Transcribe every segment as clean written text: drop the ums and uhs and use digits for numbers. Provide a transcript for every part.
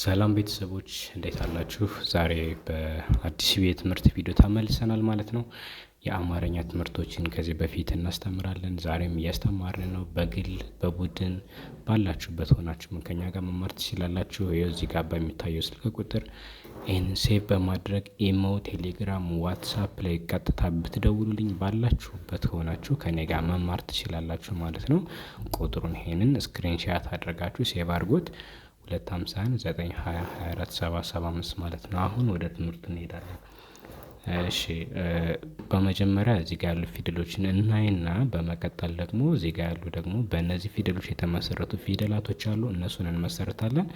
ሰላም ቤተሰቦች እንዴት አላችሁ? ዛሬ በአዲስ የትምህርት ቪዲዮ ተመልሰናል ማለት ነው። የአማርኛ ትምህርቶችን ከዚህ በፊት እናስተምራለን። ዛሬም እያስተማርን ነው። በግል በቡድን ባላችሁበት ሆናችሁ ከኛ ጋር መማር ትችላላችሁ። ይኸው እዚህ ጋር በሚታየው ስልክ ቁጥር ይህንን ሴቭ በማድረግ ኢሞ፣ ቴሌግራም፣ ዋትሳፕ ላይ ቀጥታ ብትደውሉልኝ ባላችሁበት ሆናችሁ ከኔ ጋር መማር ትችላላችሁ ማለት ነው። ቁጥሩን ይሄንን ስክሪንሻት አድርጋችሁ ሴቭ አድርጉት 251 920 24 775 ማለት ነው። አሁን ወደ ትምህርቱ እንሄዳለን። እሺ በመጀመሪያ እዚህ ጋር ያሉ ፊደሎችን እናይና በመቀጠል ደግሞ እዚህ ጋር ያሉ ደግሞ በእነዚህ ፊደሎች የተመሰረቱ ፊደላቶች አሉ፣ እነሱን እንመሰርታለን።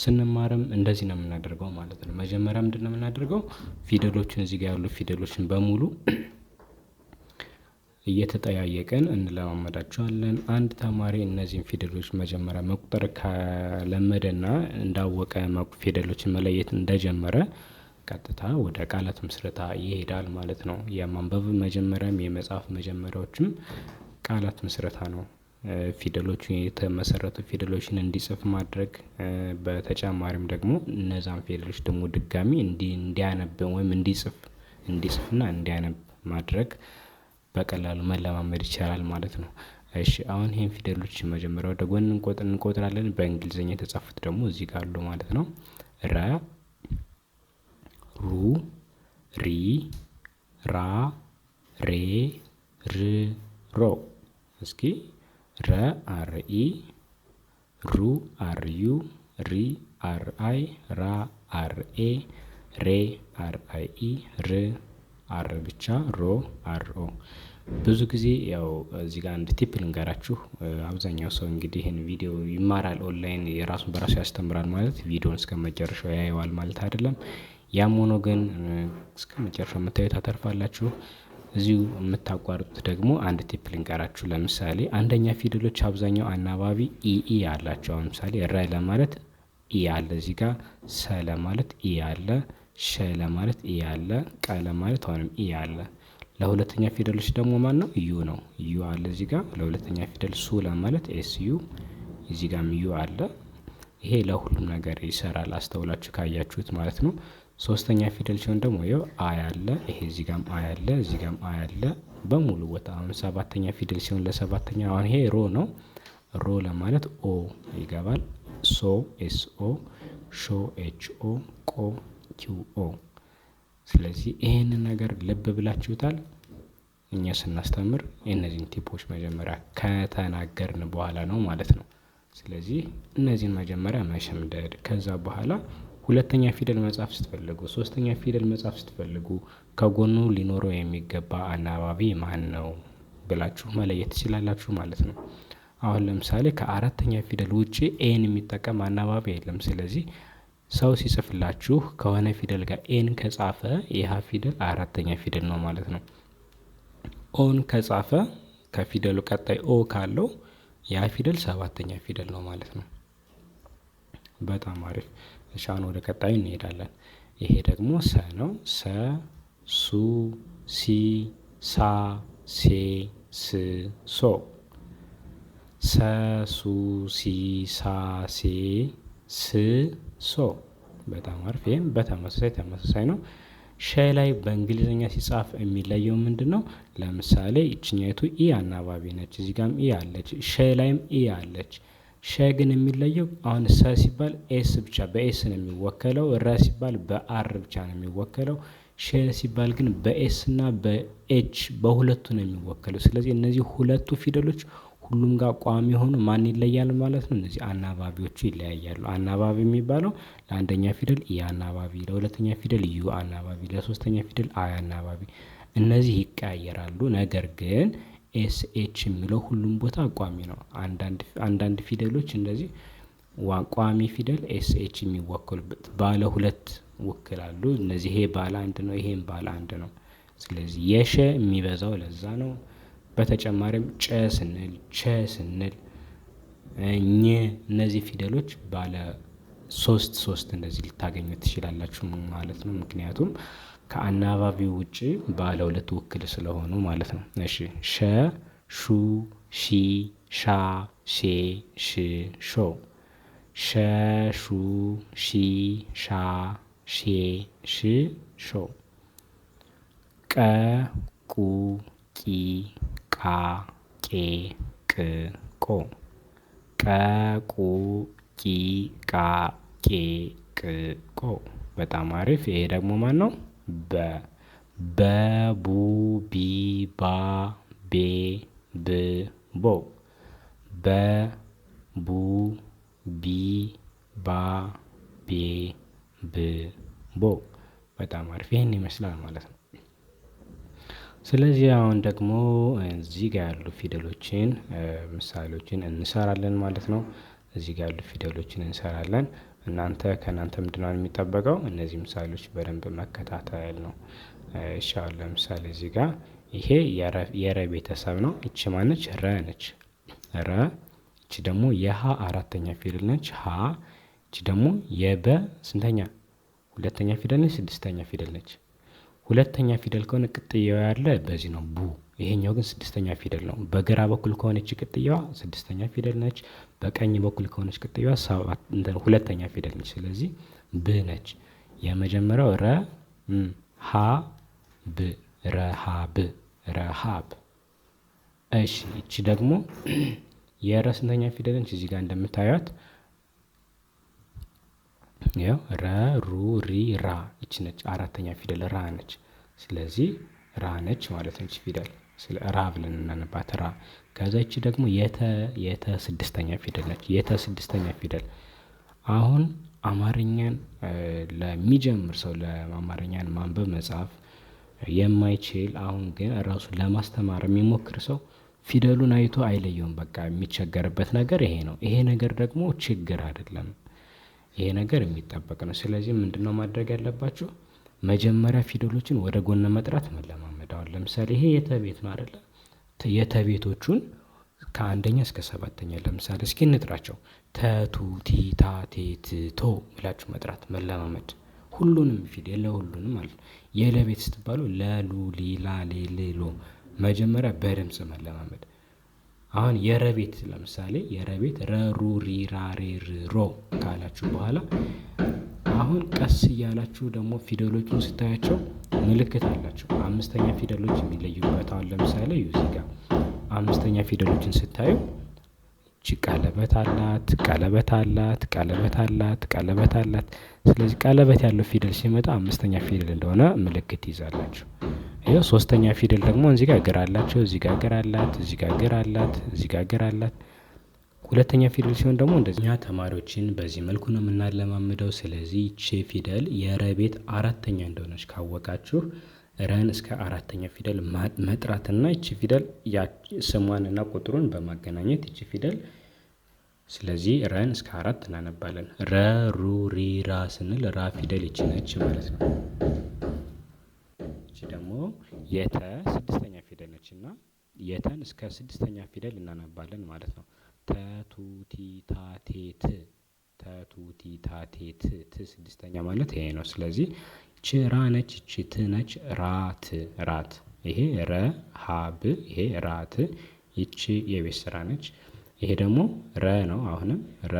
ስንማርም እንደዚህ ነው የምናደርገው ማለት ነው። መጀመሪያ ምንድነው የምናደርገው? ፊደሎችን እዚህ ጋር ያሉ ፊደሎችን በሙሉ እየተጠያየቅን እንለማመዳቸዋለን። አንድ ተማሪ እነዚህን ፊደሎች መጀመሪያ መቁጠር ከለመደና እንዳወቀ ፊደሎችን መለየት እንደጀመረ ቀጥታ ወደ ቃላት ምስረታ ይሄዳል ማለት ነው። የማንበብ መጀመሪያም የመጻፍ መጀመሪያዎችም ቃላት ምስረታ ነው። ፊደሎቹን የተመሰረቱ ፊደሎችን እንዲጽፍ ማድረግ፣ በተጨማሪም ደግሞ እነዛን ፊደሎች ደግሞ ድጋሚ እንዲያነብ ወይም እንዲጽፍና እንዲያነብ ማድረግ በቀላሉ መለማመድ ይቻላል ማለት ነው። እሺ አሁን ይሄን ፊደሎች መጀመሪያ ወደ ጎን እንቆጥራለን። በእንግሊዘኛ የተጻፉት ደግሞ እዚህ ጋር አሉ ማለት ነው። ረ፣ ሩ፣ ሪ፣ ራ፣ ሬ፣ ር፣ ሮ። እስኪ ረ አር ኢ፣ ሩ አር ዩ፣ ሪ አር አይ፣ ራ አር ኤ፣ ሬ አር አይ ኢ፣ ር አር ብቻ፣ ሮ አር ኦ። ብዙ ጊዜ ያው እዚህ ጋር አንድ ቲፕ ልንገራችሁ። አብዛኛው ሰው እንግዲህ ይህን ቪዲዮ ይማራል ኦንላይን፣ የራሱን በራሱ ያስተምራል ማለት ቪዲዮን እስከ መጨረሻው ያየዋል ማለት አይደለም። ያም ሆኖ ግን እስከ መጨረሻው የምታዩት አተርፋላችሁ። እዚሁ የምታቋርጡት ደግሞ አንድ ቲፕ ልንገራችሁ። ለምሳሌ አንደኛ ፊደሎች አብዛኛው አናባቢ ኢ አላቸው። ለምሳሌ ረ ለማለት ኢ አለ እዚህ ጋር፣ ሰ ለማለት ኢ አለ፣ ሸ ለማለት ኢ አለ፣ ቀ ለማለት አሁንም ኢ አለ። ለሁለተኛ ፊደሎች ደግሞ ማን ነው? ዩ ነው። ዩ አለ እዚህ ጋር ለሁለተኛ ፊደል። ሱ ለማለት ኤስ ዩ፣ እዚህ ጋርም ዩ አለ። ይሄ ለሁሉም ነገር ይሰራል አስተውላችሁ ካያችሁት ማለት ነው። ሶስተኛ ፊደል ሲሆን ደግሞ ይኸው አይ አለ። ይሄ እዚህ ጋርም አይ አለ፣ እዚህ ጋርም አይ አለ በሙሉ ቦታ። አሁን ሰባተኛ ፊደል ሲሆን ለሰባተኛ አሁን ይሄ ሮ ነው። ሮ ለማለት ኦ ይገባል። ሶ ኤስ ኦ፣ ሾ ኤች ኦ፣ ቆ ኪው ኦ። ስለዚህ ይሄንን ነገር ልብ ብላችሁታል። እኛ ስናስተምር የእነዚህን ቲፖች መጀመሪያ ከተናገርን በኋላ ነው ማለት ነው። ስለዚህ እነዚህን መጀመሪያ መሸምደድ፣ ከዛ በኋላ ሁለተኛ ፊደል መጻፍ ስትፈልጉ፣ ሶስተኛ ፊደል መጻፍ ስትፈልጉ ከጎኑ ሊኖረው የሚገባ አናባቢ ማን ነው ብላችሁ መለየት ትችላላችሁ ማለት ነው። አሁን ለምሳሌ ከአራተኛ ፊደል ውጪ ኤን የሚጠቀም አናባቢ የለም። ስለዚህ ሰው ሲጽፍላችሁ ከሆነ ፊደል ጋር ኤን ከጻፈ ይህ ፊደል አራተኛ ፊደል ነው ማለት ነው። ኦን ከጻፈ ከፊደሉ ቀጣይ ኦ ካለው ያ ፊደል ሰባተኛ ፊደል ነው ማለት ነው። በጣም አሪፍ። እሺ አሁን ወደ ቀጣዩ እንሄዳለን። ይሄ ደግሞ ሰ ነው። ሰ፣ ሱ፣ ሲ፣ ሳ፣ ሴ፣ ስ፣ ሶ። ሰ፣ ሱ፣ ሲ፣ ሳ፣ ሴ፣ ስ፣ ሶ። በጣም አሪፍ። ይህም ተመሳሳይ ነው። ሸ ላይ በእንግሊዝኛ ሲጻፍ የሚለየው ምንድን ነው? ለምሳሌ ይችኛይቱ ኢ አናባቢ ነች፣ እዚህ ጋርም ኢ አለች፣ ሸ ላይም ኢ አለች። ሸ ግን የሚለየው አሁን ሰ ሲባል ኤስ ብቻ በኤስ ነው የሚወከለው። ረ ሲባል በአር ብቻ ነው የሚወከለው። ሸ ሲባል ግን በኤስ እና በኤች በሁለቱ ነው የሚወከለው። ስለዚህ እነዚህ ሁለቱ ፊደሎች ሁሉም ጋር ቋሚ የሆኑ ማን ይለያል ማለት ነው? እነዚህ አናባቢዎቹ ይለያያሉ። አናባቢ የሚባለው ለአንደኛ ፊደል ኢ አናባቢ፣ ለሁለተኛ ፊደል ዩ አናባቢ፣ ለሶስተኛ ፊደል አይ አናባቢ። እነዚህ ይቀያየራሉ። ነገር ግን ኤስ ኤች የሚለው ሁሉም ቦታ ቋሚ ነው። አንዳንድ ፊደሎች እንደዚህ ቋሚ ፊደል ኤስ ኤች የሚወከሉበት ባለ ሁለት ውክላሉ። እነዚህ ይሄ ባለ አንድ ነው፣ ይሄም ባለ አንድ ነው። ስለዚህ የሸ የሚበዛው ለዛ ነው። በተጨማሪም ጨ ስንል፣ ቸ ስንል፣ ኘ እነዚህ ፊደሎች ባለ ሶስት እንደዚህ ልታገኙ ትችላላችሁ ማለት ነው። ምክንያቱም ከአናባቢው ውጭ ባለ ሁለት ውክል ስለሆኑ ማለት ነው። እሺ ሸ፣ ሹ፣ ሺ፣ ሻ፣ ሼ፣ ሽ፣ ሾ። ሸ ሹ ሺ ሻ ሼ ሽ ሾ ቀ ቁ ቂ ቃ ቄ ቅ ቆ ቀ ቁ ቂ ቃ ቄ ቅ ቆ። በጣም አሪፍ። ይሄ ደግሞ ማን ነው? በ ቡ ቢ ባ ቤ ብ ቦ በ ቡ ቢ ባ ቤ ብ ቦ። በጣም አሪፍ። ይህን ይመስላል ማለት ነው። ስለዚህ አሁን ደግሞ እዚህ ጋር ያሉ ፊደሎችን ምሳሌዎችን እንሰራለን ማለት ነው። እዚህ ጋር ያሉ ፊደሎችን እንሰራለን። ከእናንተ ምንድነው የሚጠበቀው? እነዚህ ምሳሌዎች በደንብ መከታተል ነው። እሺ አሁን ለምሳሌ እዚህ ጋር ይሄ የረ ቤተሰብ ነው። ይቺ ማነች? ረ ነች። ረ። ይቺ ደግሞ የሀ አራተኛ ፊደል ነች። ሀ። ይቺ ደግሞ የበ ስንተኛ? ሁለተኛ ፊደል ነች። ስድስተኛ ፊደል ነች። ሁለተኛ ፊደል ከሆነ ቅጥያዋ ያለ በዚህ ነው፣ ቡ። ይሄኛው ግን ስድስተኛ ፊደል ነው። በግራ በኩል ከሆነች ቅጥያዋ ስድስተኛ ፊደል ነች። በቀኝ በኩል ከሆነች ቅጥያዋ ሁለተኛ ፊደል ነች። ስለዚህ ብ ነች። የመጀመሪያው ረ ሀ ብ ረሃብ ረሃብ። እሺ ይቺ ደግሞ የረ ስንተኛ ፊደል ነች? እዚህ ጋር እንደምታዩት ያው ረ ሩ ሪ ራ። ይቺ ነች አራተኛ ፊደል ራ ነች። ስለዚህ ራ ነች ማለት ነች ፊደል። ስለ ራ ብለን እናነባት ራ። ከዛ ይቺ ደግሞ የተ ስድስተኛ ፊደል ነች። የተ ስድስተኛ ፊደል። አሁን አማርኛን ለሚጀምር ሰው ለአማርኛን ማንበብ መጻፍ የማይችል አሁን ግን ራሱን ለማስተማር የሚሞክር ሰው ፊደሉን አይቶ አይለየውም። በቃ የሚቸገርበት ነገር ይሄ ነው። ይሄ ነገር ደግሞ ችግር አይደለም። ይሄ ነገር የሚጠበቅ ነው። ስለዚህ ምንድነው ማድረግ ያለባችሁ? መጀመሪያ ፊደሎችን ወደ ጎን መጥራት መለማመድ። አሁን ለምሳሌ ይሄ የተቤት ነው አይደለ? የተቤቶቹን ከአንደኛ እስከ ሰባተኛ ለምሳሌ እስኪ እንጥራቸው። ተቱ ቲ ታ ቴ ት ቶ ብላችሁ መጥራት መለማመድ። ሁሉንም ፊደል ለሁሉንም ማለት ነው። የለቤት ስትባሉ ለሉ ሊ ላ ሌ ል ሎ መጀመሪያ በድምጽ መለማመድ። አሁን የረቤት ለምሳሌ የረቤት ረሩ ሪ ራ ሬ ር ሮ ካላችሁ በኋላ አሁን ቀስ እያላችሁ ደግሞ ፊደሎቹን ስታያቸው ምልክት አላቸው። አምስተኛ ፊደሎች የሚለዩበት አሁን ለምሳሌ እዚህ ጋር አምስተኛ ፊደሎችን ስታዩ እቺ ቀለበት አላት፣ ቀለበት አላት፣ ቀለበት አላት፣ ቀለበት አላት። ስለዚህ ቀለበት ያለው ፊደል ሲመጣ አምስተኛ ፊደል እንደሆነ ምልክት ይዛላችሁ። ይሄው ሶስተኛ ፊደል ደግሞ እዚህ ጋር እግር አላቸው። እዚህ ጋር እግር አላት፣ እዚህ ጋር እግር አላት፣ እዚህ ጋር እግር አላት። ሁለተኛ ፊደል ሲሆን ደግሞ እንደዚህ ተማሪዎችን በዚህ መልኩ ነው የምናለማምደው። ስለዚህ ይቺ ፊደል የረ ቤት አራተኛ እንደሆነች ካወቃችሁ ረን እስከ አራተኛ ፊደል መጥራትና ይቺ ፊደል ስሟንና ቁጥሩን በማገናኘት ይቺ ፊደል ስለዚህ ረን እስከ 4 እናነባለን። ረ ሩ ሪ ራ ስንል ራ ፊደል ይቺ ነች ማለት ነው። ይቺ ደግሞ የተ ስድስተኛ ፊደል ነች እና የተን እስከ ስድስተኛ ፊደል እናነባለን ማለት ነው። ተቱ ቲ ታ ቴ ት ተቱ ቲ ታ ቴ ት ት ስድስተኛ ማለት ይሄ ነው። ስለዚህ ይቺ ራ ነች፣ ይቺ ት ነች። ራት ራት። ይሄ ረ ሀ ብ ይሄ ራት። ይቺ የቤት ስራ ነች። ይሄ ደግሞ ረ ነው። አሁንም ረ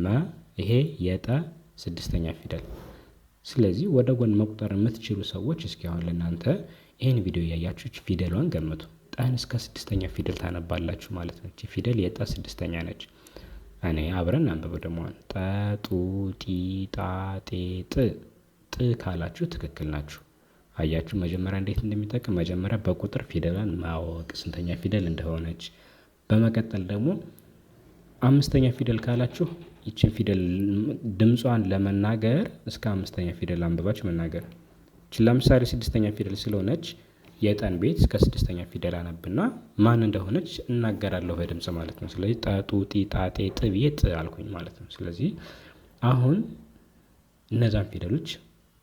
መ ይሄ የጠ ስድስተኛ ፊደል። ስለዚህ ወደ ጎን መቁጠር የምትችሉ ሰዎች እስኪ አሁን ለእናንተ ይሄን ቪዲዮ እያያችሁ ፊደሏን ገምቱ። ጠን እስከ ስድስተኛ ፊደል ታነባላችሁ ማለት ነው። እቺ ፊደል የጠ ስድስተኛ ነች። እኔ አብረን አንብበው ደግሞ ጠ ጡ ጢ ጣ ጤ ጥ ጥ ካላችሁ ትክክል ናችሁ። አያችሁ መጀመሪያ እንዴት እንደሚጠቅም። መጀመሪያ በቁጥር ፊደሏን ማወቅ ስንተኛ ፊደል እንደሆነች። በመቀጠል ደግሞ አምስተኛ ፊደል ካላችሁ ይቺን ፊደል ድምጿን ለመናገር እስከ አምስተኛ ፊደል አንብባችሁ መናገር። ለምሳሌ ስድስተኛ ፊደል ስለሆነች የጠን ቤት እስከ ስድስተኛ ፊደል አነብና ማን እንደሆነች እናገራለሁ በድምጽ ማለት ነው። ስለዚህ ጠጡ ጢ ጣ ጤ ጥ ብዬ ጥ አልኩኝ ማለት ነው። ስለዚህ አሁን እነዛን ፊደሎች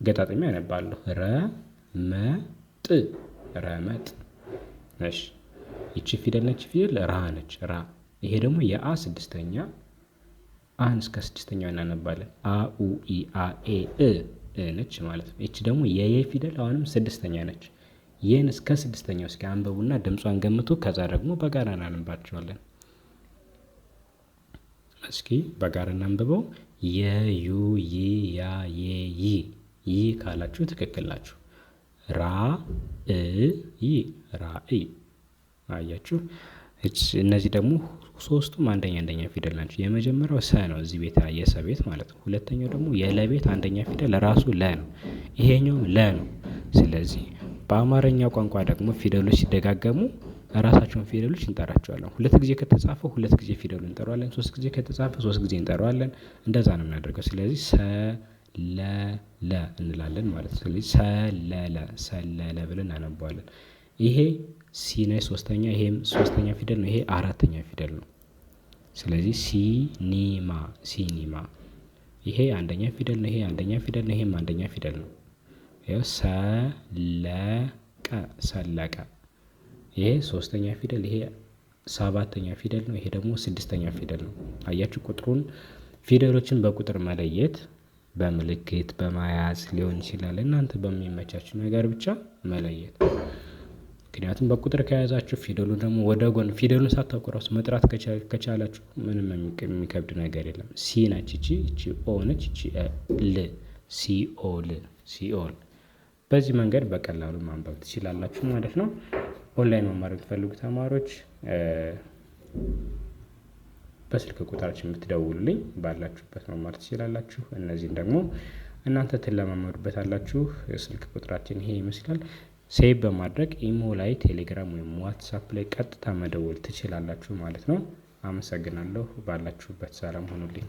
ገጣጥሜ አነባለሁ። ረ መ ጥ ረመጥ። እሺ ይቺ ፊደል ነች፣ ፊደል ራ ነች። ራ። ይሄ ደግሞ የአ ስድስተኛ አን እስከ ስድስተኛው እናነባለን። አ ኡ ኢ አ ኤ እ ነች ማለት ነው። ይቺ ደግሞ የየ ፊደል አሁንም ስድስተኛ ነች። ይህን እስከ ስድስተኛው እስኪ አንብቡና ድምጿን ገምቱ። ከዛ ደግሞ በጋራ እናነባቸዋለን። እስኪ በጋራ እናንብበው። የዩ ይ ያ የ ይ ካላችሁ ትክክል ናችሁ። ራ ይ ራእይ። አያችሁ። እነዚህ ደግሞ ሶስቱም አንደኛ ፊደል ናቸው። የመጀመሪያው ሰ ነው እዚህ ቤት የሰ ቤት ማለት ነው። ሁለተኛው ደግሞ የለቤት አንደኛ ፊደል ራሱ ለ ነው። ይሄኛውም ለ ነው። ስለዚህ በአማርኛ ቋንቋ ደግሞ ፊደሎች ሲደጋገሙ ራሳቸውን ፊደሎች እንጠራቸዋለን። ሁለት ጊዜ ከተጻፈ ሁለት ጊዜ ፊደሉን እንጠራዋለን። ሶስት ጊዜ ከተጻፈ ሶስት ጊዜ እንጠራዋለን። እንደዛ ነው የምናደርገው። ስለዚህ ሰለለ እንላለን ማለት ነው። ስለዚህ ሰለለ ብለን እናነባዋለን። ይሄ ሲ ነች ሶስተኛ፣ ይሄም ሶስተኛ ፊደል ነው። ይሄ አራተኛ ፊደል ነው። ስለዚህ ሲኒማ። ይሄ አንደኛ ፊደል ነው። ይሄ አንደኛ ፊደል ነው። ይሄም አንደኛ ፊደል ነው። ይኸው ሰለቀ። ይሄ ሶስተኛ ፊደል፣ ይሄ ሰባተኛ ፊደል ነው። ይሄ ደግሞ ስድስተኛ ፊደል ነው። አያችሁ ቁጥሩን ፊደሎችን በቁጥር መለየት በምልክት በማያዝ ሊሆን ይችላል። እናንተ በሚመቻችሁ ነገር ብቻ መለየት። ምክንያቱም በቁጥር ከያዛችሁ ፊደሉ ደግሞ ወደ ጎን ፊደሉን ሳታውቁ ራሱ መጥራት ከቻላችሁ ምንም የሚከብድ ነገር የለም። ሲ ነች እቺ ኦ ነች እቺ ል ሲኦል። በዚህ መንገድ በቀላሉ ማንበብ ትችላላችሁ ማለት ነው። ኦንላይን መማር የምትፈልጉ ተማሪዎች በስልክ ቁጥራችን ብትደውሉልኝ ባላችሁበት መማር ትችላላችሁ። እነዚህን ደግሞ እናንተ ትለማመዱበታላችሁ። የስልክ ቁጥራችን ይሄ ይመስላል። ሴቭ በማድረግ ኢሞ ላይ፣ ቴሌግራም ወይም ዋትሳፕ ላይ ቀጥታ መደወል ትችላላችሁ ማለት ነው። አመሰግናለሁ። ባላችሁበት ሰላም ሆኑልኝ።